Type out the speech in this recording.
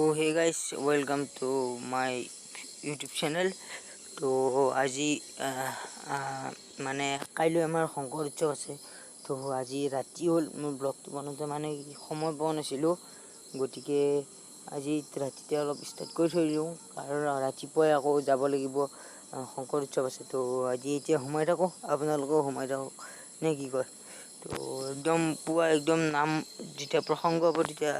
So hey guys, welcome to my YouTube channel. তো আজি মানে কাইলৈ আমাৰ শংকৰ উৎসৱ আছে। তো আজি ৰাতি হ'ল মোৰ ব্লগটো বনাওঁতে মানে সময় পোৱা নাছিলোঁ, গতিকে আজি ৰাতিতে অলপ ষ্টাৰ্ট কৰি থৈ দিওঁ, কাৰণ ৰাতিপুৱাই আকৌ যাব লাগিব, শংকৰ উৎসৱ আছে। তো আজি এতিয়া সোমাই থাকোঁ, আপোনালোকেও সোমাই থাকক নে কি কয়। তো একদম পুৱা একদম নাম যেতিয়া প্ৰসংগ হ'ব তেতিয়া